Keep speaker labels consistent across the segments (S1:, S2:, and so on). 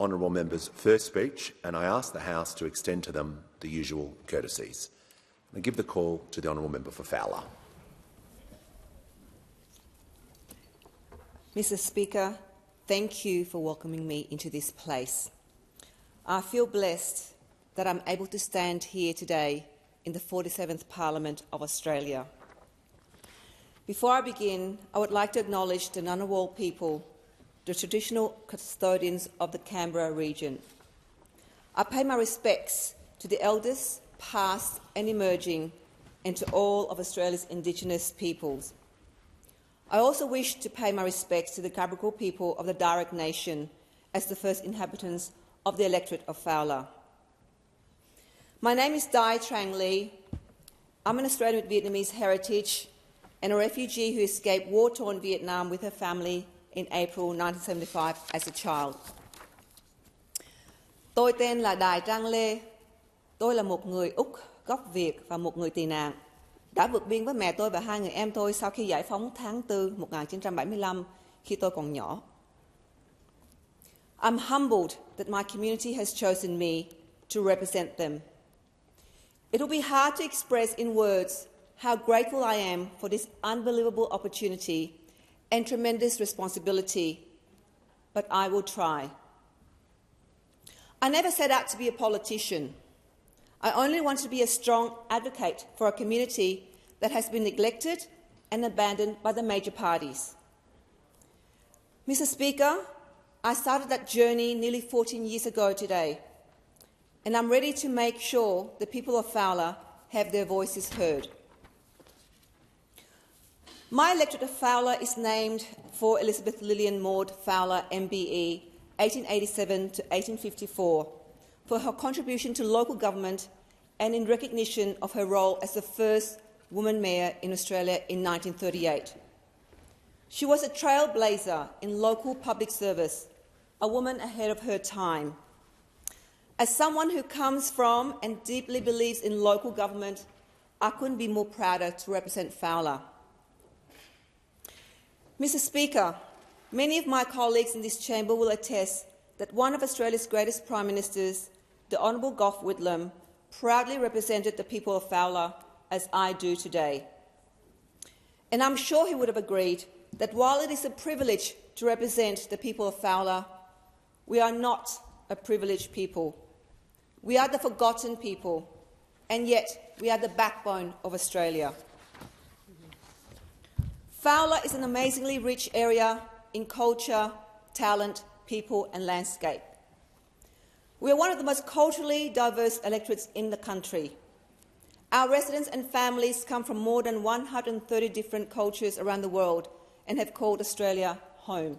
S1: honourable member's first speech, and I ask the House to extend to them the usual courtesies. I give the call to the honourable member for Fowler.
S2: Mr. Speaker, thank you for welcoming me into this place. I feel blessed that I'm able to stand here today in the 47th Parliament of Australia. Before I begin, I would like to acknowledge the Ngunnawal people, the traditional custodians of the Canberra region. I pay my respects to the elders, past and emerging, and to all of Australia's Indigenous peoples. I also wish to pay my respects to the Gadigal people of the Darug Nation as the first inhabitants of the electorate of Fowler. My name is Dai Trang Le. I'm an Australian with Vietnamese heritage and a refugee who escaped war-torn Vietnam with her family in April 1975 as a child. Tôi tên là Đài Trang Lê. Tôi là một người Úc gốc Việt và một người tị nạn. Đã vượt biên với mẹ tôi và hai người em tôi sau khi giải phóng tháng 4 1975 khi tôi còn nhỏ. I'm humbled that my community has chosen me to represent them. It will be hard to express in words how grateful I am for this unbelievable opportunity and tremendous responsibility, but I will try. I never set out to be a politician. I only want to be a strong advocate for a community that has been neglected and abandoned by the major parties. Mr. Speaker, I started that journey nearly 14 years ago today, and I'm ready to make sure the people of Fowler have their voices heard. My electorate of Fowler is named for Elizabeth Lillian Maud Fowler, MBE, 1887 to 1854, for her contribution to local government and in recognition of her role as the first woman mayor in Australia in 1938. She was a trailblazer in local public service, a woman ahead of her time. As someone who comes from and deeply believes in local government, I couldn't be more prouder to represent Fowler. Mr. Speaker, many of my colleagues in this chamber will attest that one of Australia's greatest Prime Ministers, the Honourable Gough Whitlam, proudly represented the people of Fowler as I do today. And I'm sure he would have agreed that while it is a privilege to represent the people of Fowler, we are not a privileged people. We are the forgotten people, and yet we are the backbone of Australia. Fowler is an amazingly rich area in culture, talent, people and landscape. We are one of the most culturally diverse electorates in the country. Our residents and families come from more than 130 different cultures around the world and have called Australia home.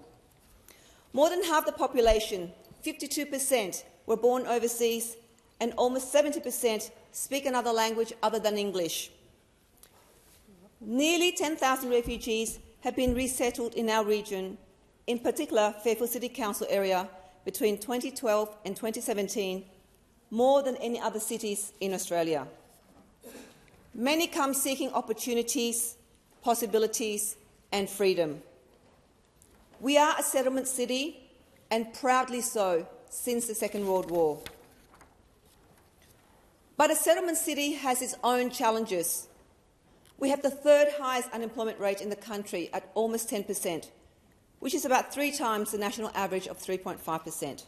S2: More than half the population, 52%, were born overseas, and almost 70% speak another language other than English. Nearly 10,000 refugees have been resettled in our region, in particular Fairfield City Council area, between 2012 and 2017, more than any other cities in Australia. Many come seeking opportunities, possibilities and freedom. We are a settlement city, and proudly so, since the Second World War. But a settlement city has its own challenges. We have the third highest unemployment rate in the country at almost 10%, which is about 3 times the national average of 3.5%.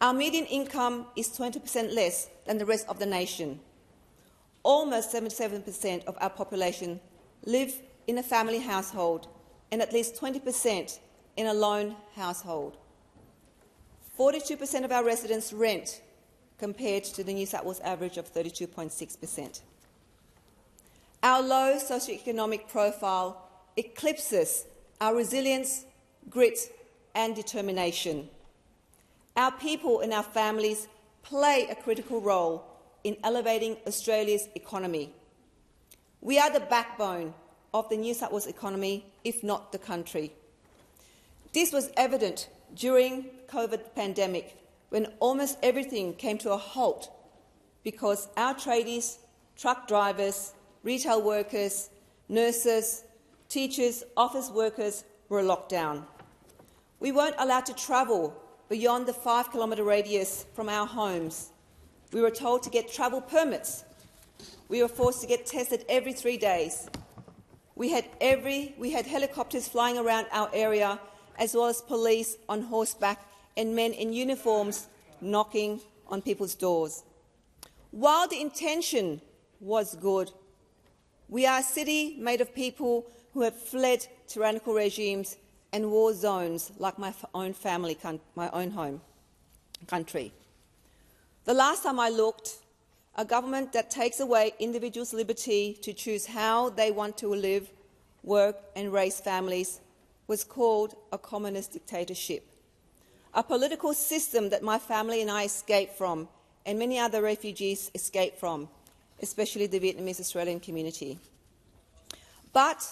S2: Our median income is 20% less than the rest of the nation. Almost 77% of our population live in a family household and at least 20% in a lone household. 42% of our residents rent, compared to the New South Wales average of 32.6%. Our low socioeconomic profile eclipses our resilience, grit and determination. Our people and our families play a critical role in elevating Australia's economy. We are the backbone of the New South Wales economy, if not the country. This was evident during COVID pandemic, when almost everything came to a halt because our tradies, truck drivers, retail workers, nurses, teachers, office workers were locked down. We weren't allowed to travel beyond the 5-kilometre radius from our homes. We were told to get travel permits. We were forced to get tested every 3 days. We had helicopters flying around our area, as well as police on horseback and men in uniforms knocking on people's doors. While the intention was good, we are a city made of people who have fled tyrannical regimes and war zones like my own family, my own home country. The last time I looked, a government that takes away individuals' liberty to choose how they want to live, work and raise families was called a communist dictatorship, a political system that my family and I escaped from and many other refugees escaped from, especially the Vietnamese Australian community. But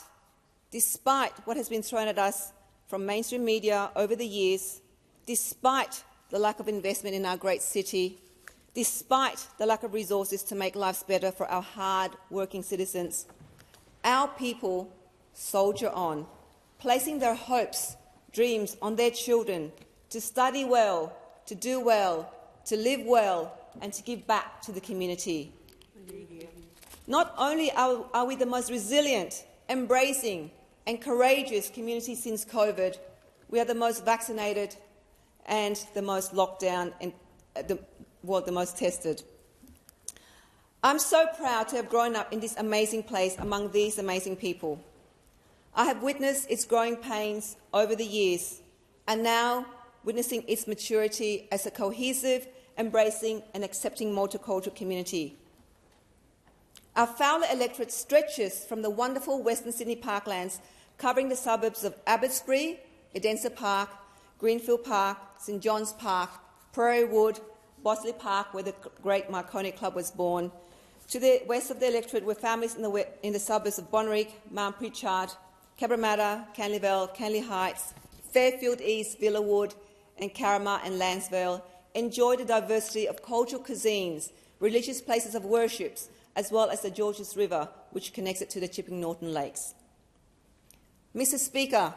S2: despite what has been thrown at us from mainstream media over the years, despite the lack of investment in our great city, despite the lack of resources to make lives better for our hard-working citizens, our people soldier on, placing their hopes, dreams on their children to study well, to do well, to live well, and to give back to the community. Not only are we the most resilient, embracing and courageous community since COVID, we are the most vaccinated and the most locked down and the most tested. I'm so proud to have grown up in this amazing place among these amazing people. I have witnessed its growing pains over the years and now witnessing its maturity as a cohesive, embracing and accepting multicultural community. Our Fowler electorate stretches from the wonderful Western Sydney parklands covering the suburbs of Abbotsbury, Edensor Park, Greenfield Park, St John's Park, Prairie Wood, Bosley Park, where the great Marconi Club was born, to the west of the electorate were families in the suburbs of Bonnerick, Mount Pritchard, Cabramatta, Canleyvale, Canley Heights, Fairfield East, Villawood and Carramar and Lansvale enjoy the diversity of cultural cuisines, religious places of worship, as well as the Georges River, which connects it to the Chipping Norton Lakes. Mr Speaker,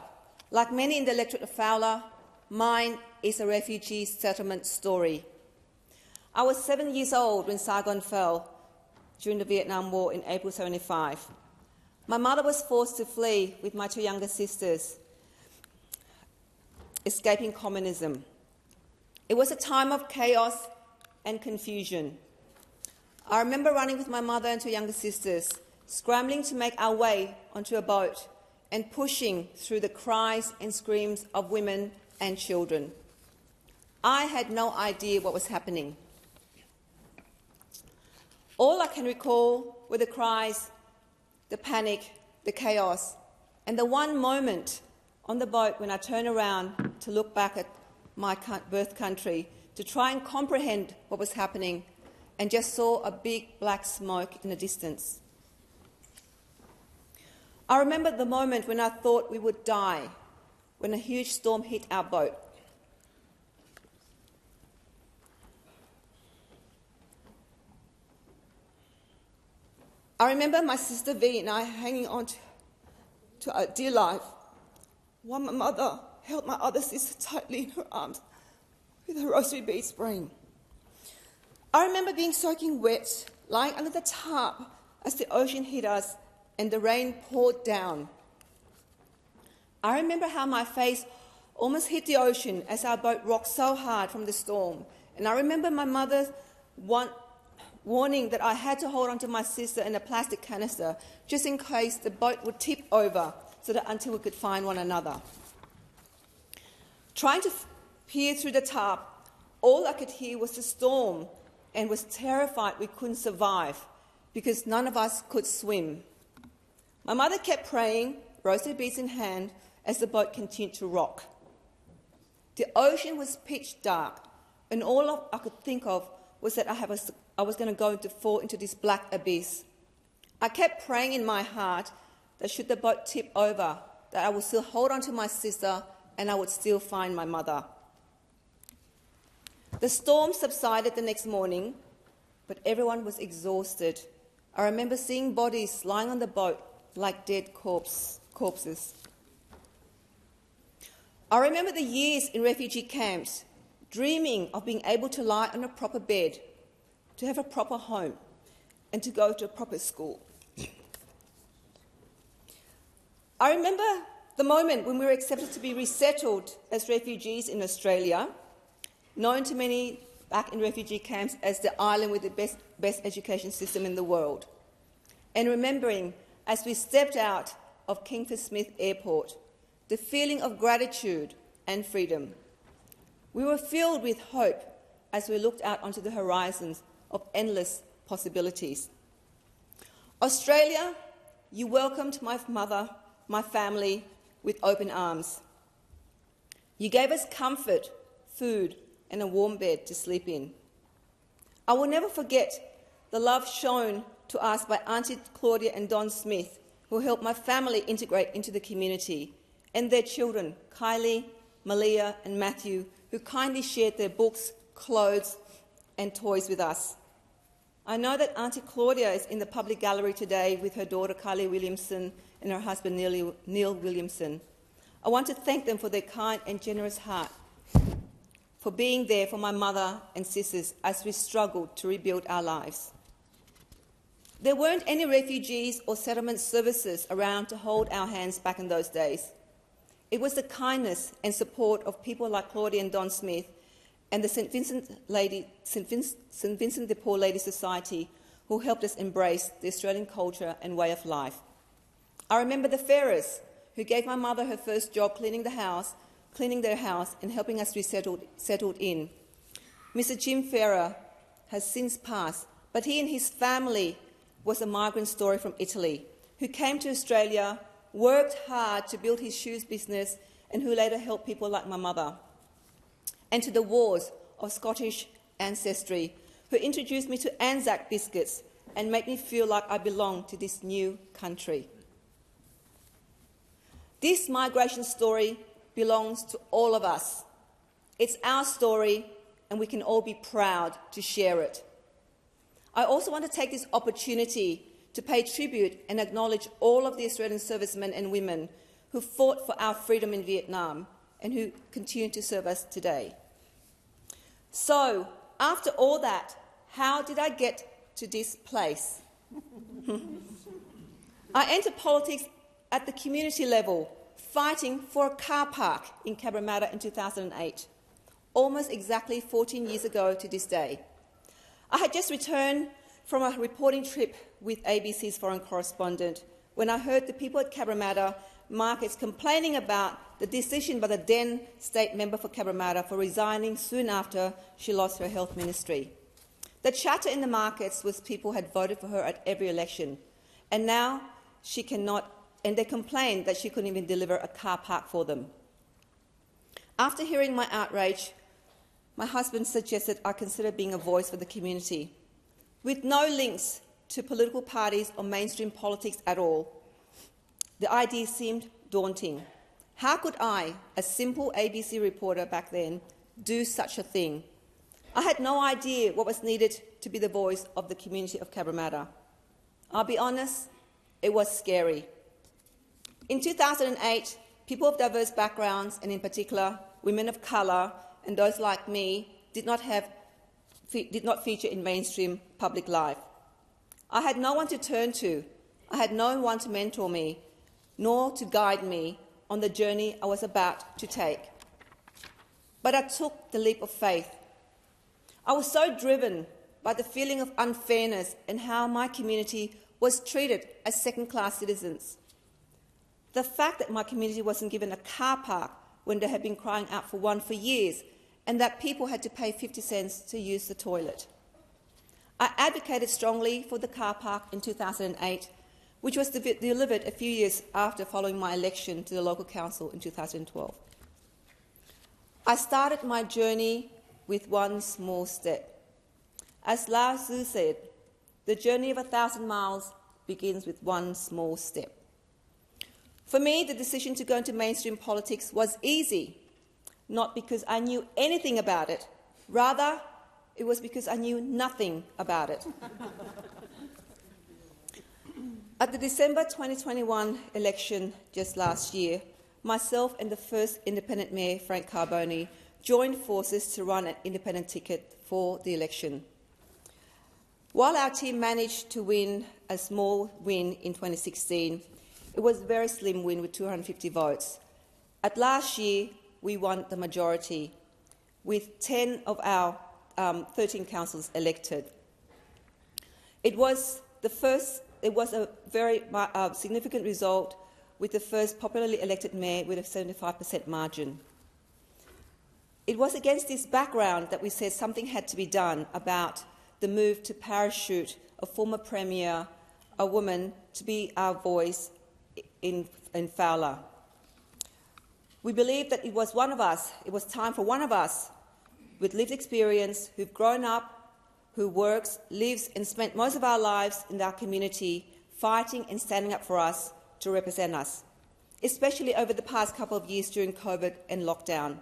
S2: like many in the electorate of Fowler, mine is a refugee settlement story. I was 7 years old when Saigon fell during the Vietnam War in April 1975. My mother was forced to flee with my 2 younger sisters, escaping communism. It was a time of chaos and confusion. I remember running with my mother and 2 younger sisters, scrambling to make our way onto a boat and pushing through the cries and screams of women and children. I had no idea what was happening. All I can recall were the cries, the panic, the chaos, and the one moment on the boat when I turned around to look back at my birth country to try and comprehend what was happening and just saw a big black smoke in the distance. I remember the moment when I thought we would die, when a huge storm hit our boat. I remember my sister V and I hanging on to our dear life while my mother held my other sister tightly in her arms with her rosary beads spraying. I remember being soaking wet, lying under the tarp as the ocean hit us and the rain poured down. I remember how my face almost hit the ocean as our boat rocked so hard from the storm. And I remember my mother warning that I had to hold on to my sister in a plastic canister just in case the boat would tip over until we could find one another. Trying to peer through the tarp, all I could hear was the storm and was terrified we couldn't survive because none of us could swim. My mother kept praying, rosary beads in hand, as the boat continued to rock. The ocean was pitch dark, and all I could think of was that I was going to fall into this black abyss. I kept praying in my heart that should the boat tip over, that I would still hold on to my sister and I would still find my mother. The storm subsided the next morning, but everyone was exhausted. I remember seeing bodies lying on the boat like dead corpses. I remember the years in refugee camps dreaming of being able to lie on a proper bed, to have a proper home, and to go to a proper school. I remember the moment when we were accepted to be resettled as refugees in Australia, known to many back in refugee camps as the island with the best education system in the world. And remembering, as we stepped out of Kingsford Smith Airport, the feeling of gratitude and freedom. We were filled with hope as we looked out onto the horizons of endless possibilities. Australia, you welcomed my mother, my family, with open arms. You gave us comfort, food, and a warm bed to sleep in. I will never forget the love shown to us by Auntie Claudia and Don Smith, who helped my family integrate into the community, and their children, Kylie, Malia, and Matthew, who kindly shared their books, clothes, and toys with us. I know that Auntie Claudia is in the public gallery today with her daughter, Kylie Williamson, and her husband, Neil Williamson. I want to thank them for their kind and generous heart, for being there for my mother and sisters as we struggled to rebuild our lives. There weren't any refugees or settlement services around to hold our hands back in those days. It was the kindness and support of people like Claudia and Don Smith and the St. Vincent de Paul Ladies Society who helped us embrace the Australian culture and way of life. I remember the Ferrers, who gave my mother her first job cleaning their house and helping us be settled in. Mr. Jim Ferrer has since passed, but he and his family was a migrant story from Italy, who came to Australia, worked hard to build his shoes business, and who later helped people like my mother. And to the Wars of Scottish ancestry, who introduced me to Anzac biscuits and made me feel like I belonged to this new country. This migration story belongs to all of us. It's our story, and we can all be proud to share it. I also want to take this opportunity to pay tribute and acknowledge all of the Australian servicemen and women who fought for our freedom in Vietnam and who continue to serve us today. So, after all that, how did I get to this place? I entered politics at the community level, fighting for a car park in Cabramatta in 2008, almost exactly 14 years ago to this day. I had just returned from a reporting trip with ABC's foreign correspondent when I heard the people at Cabramatta markets complaining about the decision by the then state member for Cabramatta for resigning soon after she lost her health ministry. The chatter in the markets was people had voted for her at every election, and now she cannot, and they complained that she couldn't even deliver a car park for them. After hearing my outrage, my husband suggested I consider being a voice for the community. With no links to political parties or mainstream politics at all, the idea seemed daunting. How could I, a simple ABC reporter back then, do such a thing? I had no idea what was needed to be the voice of the community of Cabramatta. I'll be honest, it was scary. In 2008, people of diverse backgrounds, and in particular women of colour and those like me, did not feature in mainstream public life. I had no one to turn to. I had no one to mentor me, nor to guide me on the journey I was about to take. But I took the leap of faith. I was so driven by the feeling of unfairness and how my community was treated as second-class citizens. The fact that my community wasn't given a car park when they had been crying out for one for years, and that people had to pay 50 cents to use the toilet. I advocated strongly for the car park in 2008, which was delivered a few years after following my election to the local council in 2012. I started my journey with one small step. As Lao Tzu said, the journey of 1,000 miles begins with one small step. For me, the decision to go into mainstream politics was easy, not because I knew anything about it. Rather, it was because I knew nothing about it. At the December 2021 election just last year, myself and the first independent mayor, Frank Carbone, joined forces to run an independent ticket for the election. While our team managed to win a small win in 2016, it was a very slim win with 250 votes. At last year, we won the majority, with 10 of our 13 councils elected. It was a very significant result, with the first popularly elected mayor with a 75% margin. It was against this background that we said something had to be done about the move to parachute a former Premier, a woman, to be our voice in Fowler. We believe that it was time for one of us with lived experience, who've grown up, who works, lives and spent most of our lives in our community fighting and standing up for us, to represent us, especially over the past couple of years during COVID and lockdown.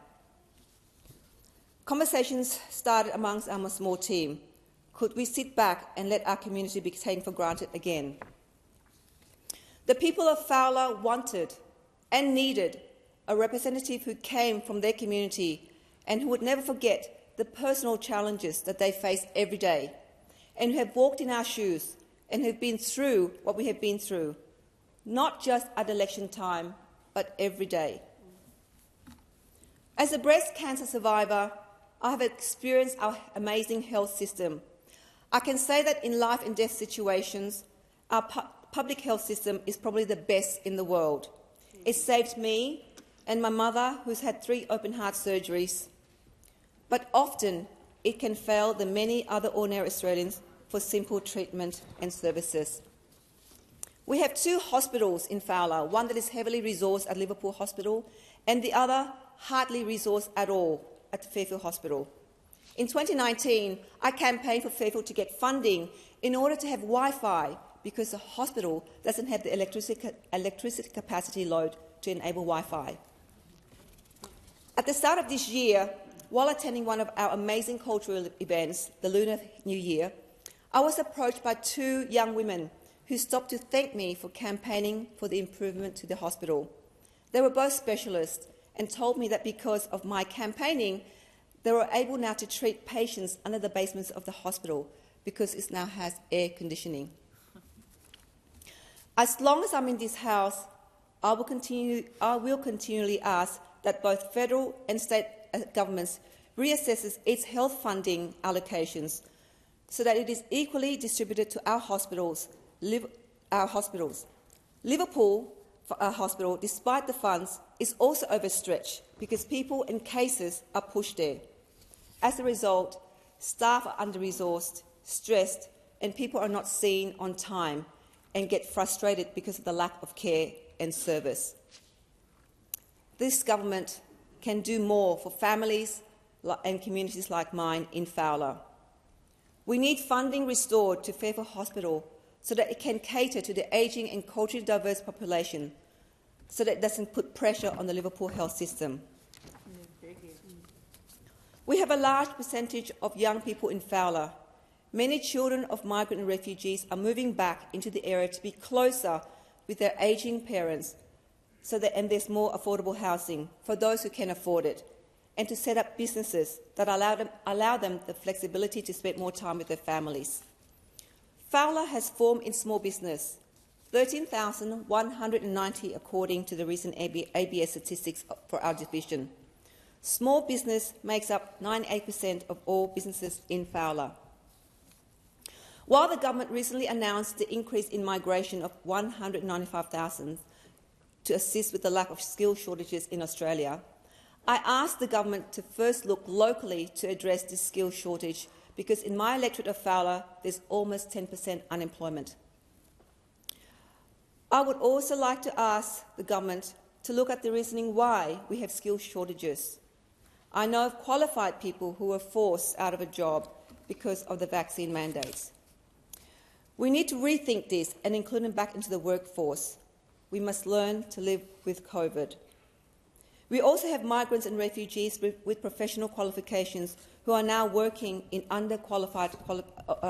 S2: Conversations started amongst our small team. Could we sit back and let our community be taken for granted again? The people of Fowler wanted and needed a representative who came from their community and who would never forget the personal challenges that they face every day, and who have walked in our shoes and have been through what we have been through, not just at election time, but every day. As a breast cancer survivor, I have experienced our amazing health system. I can say that in life and death situations, our public health system is probably the best in the world. It saved me and my mother, who's had 3 open-heart surgeries. But often it can fail the many other ordinary Australians for simple treatment and services. We have 2 hospitals in Fowler, one that is heavily resourced at Liverpool Hospital and the other hardly resourced at all at Fairfield Hospital. In 2019, I campaigned for Fairfield to get funding in order to have Wi-Fi, because the hospital doesn't have the electricity capacity load to enable Wi-Fi. At the start of this year, while attending one of our amazing cultural events, the Lunar New Year, I was approached by 2 young women who stopped to thank me for campaigning for the improvement to the hospital. They were both specialists and told me that because of my campaigning, they were able now to treat patients under the basements of the hospital because it now has air conditioning. As long as I'm in this House, I will continually ask that both federal and state governments reassesses its health funding allocations so that it is equally distributed to our hospitals. Liverpool Hospital, despite the funds, is also overstretched because people and cases are pushed there. As a result, staff are under-resourced, stressed, and people are not seen on time and get frustrated because of the lack of care and service. This government can do more for families and communities like mine in Fowler. We need funding restored to Fairfield Hospital so that it can cater to the ageing and culturally diverse population, so that it doesn't put pressure on the Liverpool health system. We have a large percentage of young people in Fowler. Many children of migrant and refugees are moving back into the area to be closer with their ageing parents, and there's more affordable housing for those who can afford it, and to set up businesses that allow them the flexibility to spend more time with their families. Fowler has formed in small business, 13,190 according to the recent ABS statistics for our division. Small business makes up 98% of all businesses in Fowler. While the government recently announced the increase in migration of 195,000 to assist with the lack of skill shortages in Australia, I asked the government to first look locally to address this skill shortage, because in my electorate of Fowler, there's almost 10% unemployment. I would also like to ask the government to look at the reasoning why we have skill shortages. I know of qualified people who were forced out of a job because of the vaccine mandates. We need to rethink this and include them back into the workforce. We must learn to live with COVID. We also have migrants and refugees with professional qualifications who are now working in underqualified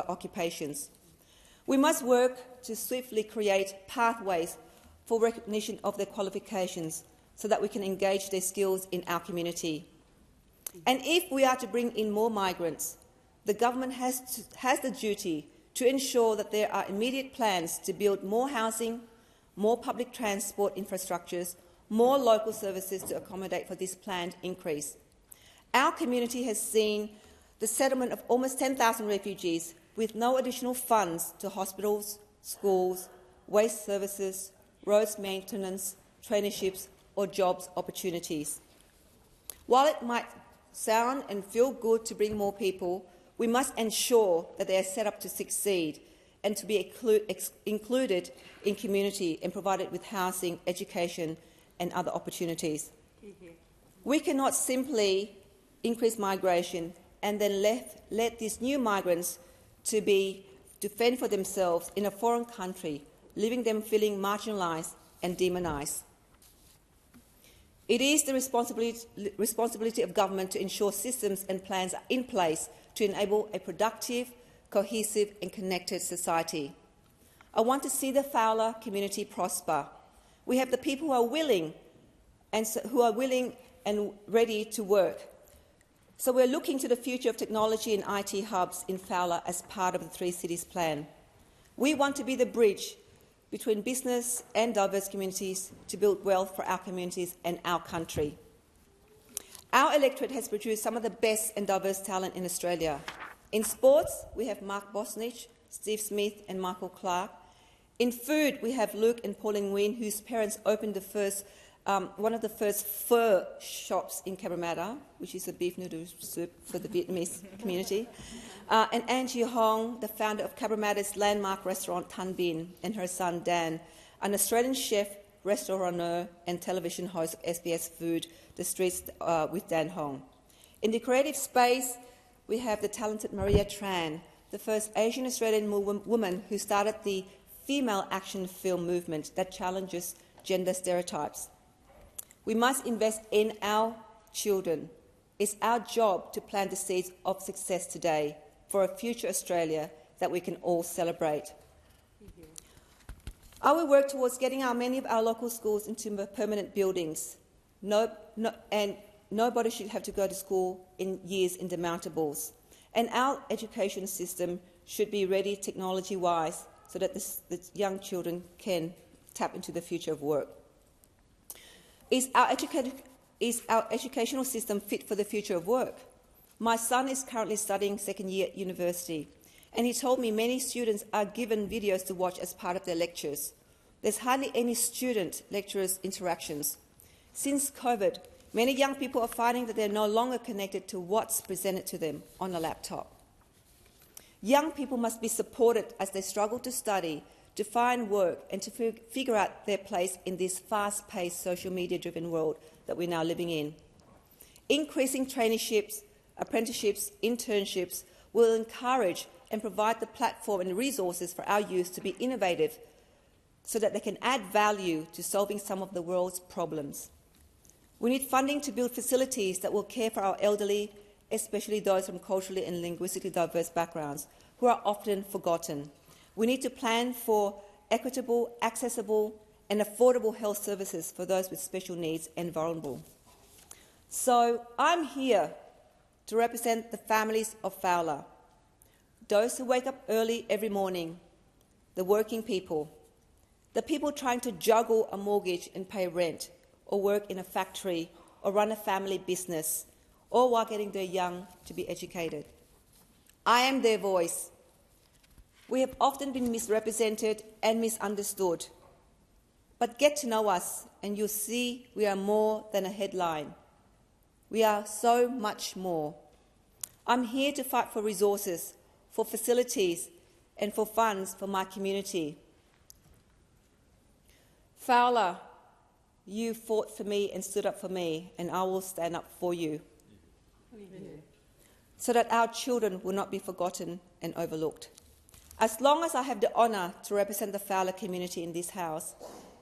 S2: occupations. We must work to swiftly create pathways for recognition of their qualifications so that we can engage their skills in our community. And if we are to bring in more migrants, the government has the duty to ensure that there are immediate plans to build more housing, more public transport infrastructures, more local services to accommodate for this planned increase. Our community has seen the settlement of almost 10,000 refugees with no additional funds to hospitals, schools, waste services, roads maintenance, traineeships or jobs opportunities. While it might sound and feel good to bring more people, we must ensure that they are set up to succeed and to be included in community and provided with housing, education and other opportunities. We cannot simply increase migration and then let these new migrants to fend for themselves in a foreign country, leaving them feeling marginalised and demonised. It is the responsibility of government to ensure systems and plans are in place to enable a productive, cohesive and connected society. I want to see the Fowler community prosper. We have the people who are willing and ready to work. So we're looking to the future of technology and IT hubs in Fowler as part of the Three Cities Plan. We want to be the bridge between business and diverse communities to build wealth for our communities and our country. Our electorate has produced some of the best and diverse talent in Australia. In sports, we have Mark Bosnich, Steve Smith and Michael Clark. In food, we have Luke and Pauline Nguyen, whose parents opened one of the first pho shops in Cabramatta, which is a beef noodle soup for the Vietnamese community. And Angie Hong, the founder of Cabramatta's landmark restaurant Tan Bin, and her son Dan, an Australian chef, restaurateur and television host of SBS Food, The Streets with Dan Hong. In the creative space, we have the talented Maria Tran, the first Asian Australian woman who started the female action film movement that challenges gender stereotypes. We must invest in our children. It's our job to plant the seeds of success today for a future Australia that we can all celebrate. I will work towards getting many of our local schools into permanent buildings. And nobody should have to go to school in years in demountables. And our education system should be ready technology-wise so that the young children can tap into the future of work. Is our educational system fit for the future of work? My son is currently studying second year at university, and he told me many students are given videos to watch as part of their lectures. There's hardly any student-lecturers interactions. Since COVID, many young people are finding that they're no longer connected to what's presented to them on a laptop. Young people must be supported as they struggle to study, to find work and to figure out their place in this fast-paced social media-driven world that we're now living in. Increasing traineeships, apprenticeships, internships will encourage and provide the platform and resources for our youth to be innovative so that they can add value to solving some of the world's problems. We need funding to build facilities that will care for our elderly, especially those from culturally and linguistically diverse backgrounds, who are often forgotten. We need to plan for equitable, accessible and affordable health services for those with special needs and vulnerable. So I'm here to represent the families of Fowler, those who wake up early every morning, the working people, the people trying to juggle a mortgage and pay rent, or work in a factory, or run a family business, or while getting their young to be educated. I am their voice. We have often been misrepresented and misunderstood. But get to know us and you'll see we are more than a headline. We are so much more. I'm here to fight for resources, for facilities and for funds for my community. Fowler, you fought for me and stood up for me, and I will stand up for you. So that our children will not be forgotten and overlooked. As long as I have the honour to represent the Fowler community in this House,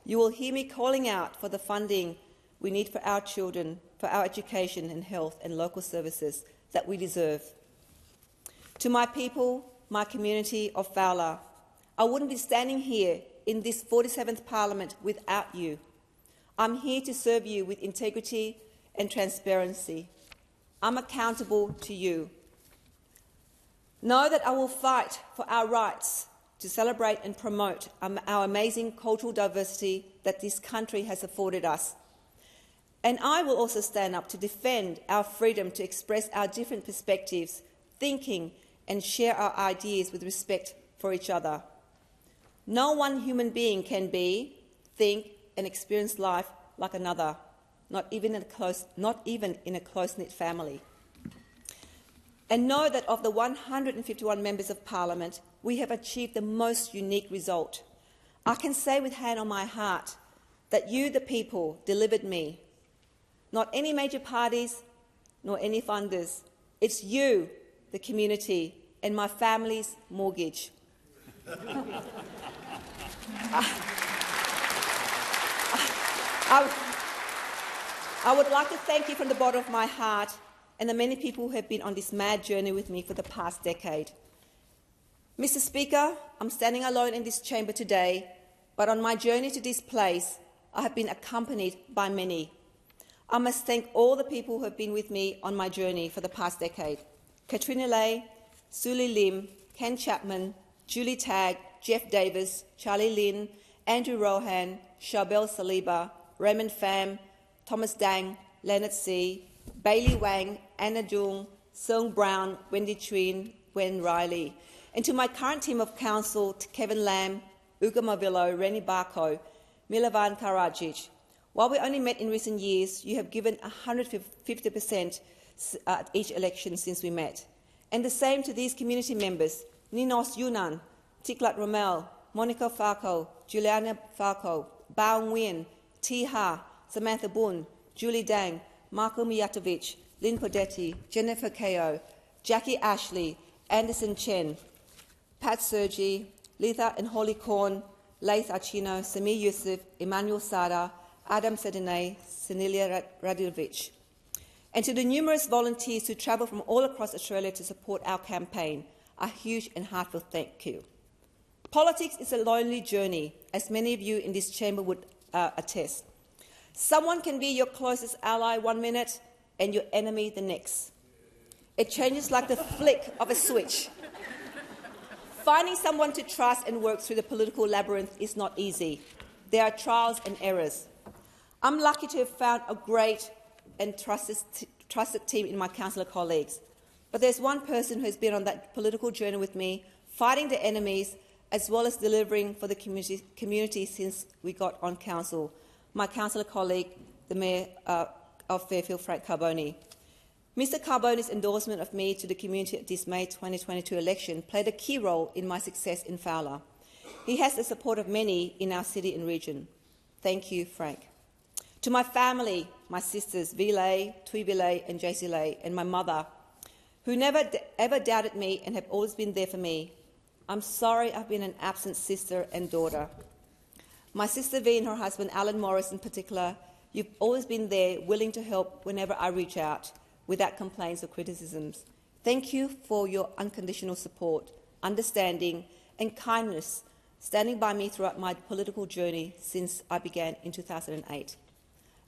S2: you will hear me calling out for the funding we need for our children, for our education and health and local services that we deserve. To my people, my community of Fowler, I wouldn't be standing here in this 47th Parliament without you. I'm here to serve you with integrity and transparency. I'm accountable to you. Know that I will fight for our rights to celebrate and promote our amazing cultural diversity that this country has afforded us. And I will also stand up to defend our freedom to express our different perspectives, thinking, and share our ideas with respect for each other. No one human being can be, think, and experience life like another, not even in a close-knit family. And know that of the 151 members of Parliament, we have achieved the most unique result. I can say with hand on my heart that you, the people, delivered me. Not any major parties, nor any funders. It's you, the community, and my family's mortgage. I would like to thank you from the bottom of my heart and the many people who have been on this mad journey with me for the past decade. Mr. Speaker, I'm standing alone in this chamber today, but on my journey to this place, I have been accompanied by many. I must thank all the people who have been with me on my journey for the past decade. Katrina Lay, Suli Lim, Ken Chapman, Julie Tagg, Jeff Davis, Charlie Lin, Andrew Rohan, Charbel Saliba, Raymond Pham, Thomas Dang, Leonard C., Bailey Wang, Anna Dung, Sung Brown, Wendy Trinh, Gwen Riley. And to my current team of council, Kevin Lamb, Ugo Mavillo, Rennie Barco, Milovan Karadzic. While we only met in recent years, you have given 150% at each election since we met. And the same to these community members, Ninos Yunan, Tiklat Romel, Monica Falco, Juliana Falco, Bao Nguyen, T. Ha, Samantha Boon, Julie Dang, Marco Mijatovic, Lynn Podetti, Jennifer Kao, Jackie Ashley, Anderson Chen, Pat Sergi, Letha and Holly Korn, Laith Achino, Samir Yusuf, Emmanuel Sada, Adam Sedene, Senilia Radovic. And to the numerous volunteers who travel from all across Australia to support our campaign, a huge and heartfelt thank you. Politics is a lonely journey, as many of you in this chamber would attest. Someone can be your closest ally 1 minute and your enemy the next. It changes like the flick of a switch. Finding someone to trust and work through the political labyrinth is not easy. There are trials and errors. I'm lucky to have found a great and trusted team in my councillor colleagues. But there's one person who has been on that political journey with me, fighting the enemies, as well as delivering for the community since we got on council. My councillor colleague, the Mayor of Fairfield, Frank Carbone. Mr Carbone's endorsement of me to the community at this May 2022 election played a key role in my success in Fowler. He has the support of many in our city and region. Thank you, Frank. To my family, my sisters, Vilay, Tui Vilay and JC Lay, and my mother, who never ever doubted me and have always been there for me. I'm sorry I've been an absent sister and daughter. My sister V and her husband, Alan Morris in particular, you've always been there, willing to help whenever I reach out, without complaints or criticisms. Thank you for your unconditional support, understanding and kindness, standing by me throughout my political journey since I began in 2008.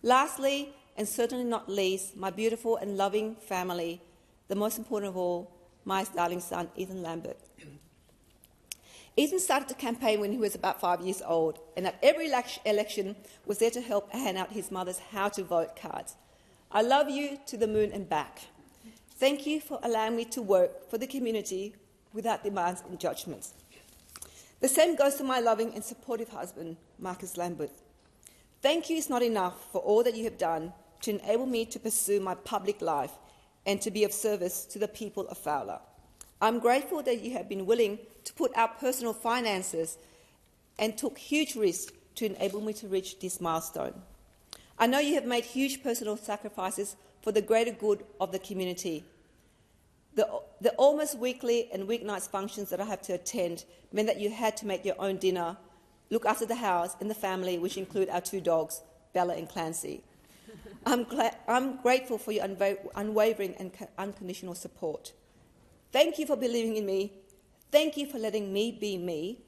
S2: Lastly, and certainly not least, my beautiful and loving family, the most important of all, my darling son, Ethan Lambert. Ethan started the campaign when he was about 5 years old, and at every election was there to help hand out his mother's how-to-vote cards. I love you to the moon and back. Thank you for allowing me to work for the community without demands and judgments. The same goes to my loving and supportive husband, Marcus Lambert. Thank you is not enough for all that you have done to enable me to pursue my public life and to be of service to the people of Fowler. I'm grateful that you have been willing to put our personal finances and took huge risks to enable me to reach this milestone. I know you have made huge personal sacrifices for the greater good of the community. The almost weekly and weeknights functions that I have to attend meant that you had to make your own dinner, look after the house and the family, which include our 2 dogs, Bella and Clancy. I'm grateful for your unwavering and unconditional support. Thank you for believing in me. Thank you for letting me be me,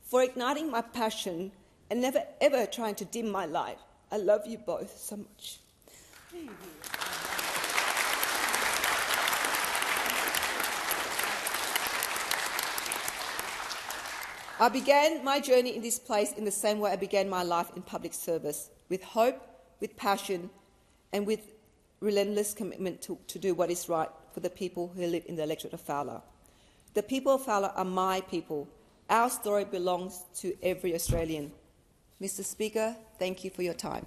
S2: for igniting my passion and never ever trying to dim my light. I love you both so much. I began my journey in this place in the same way I began my life in public service, with hope, with passion, and with relentless commitment to do what is right for the people who live in the electorate of Fowler. The people of Fowler are my people. Our story belongs to every Australian. Mr. Speaker, thank you for your time.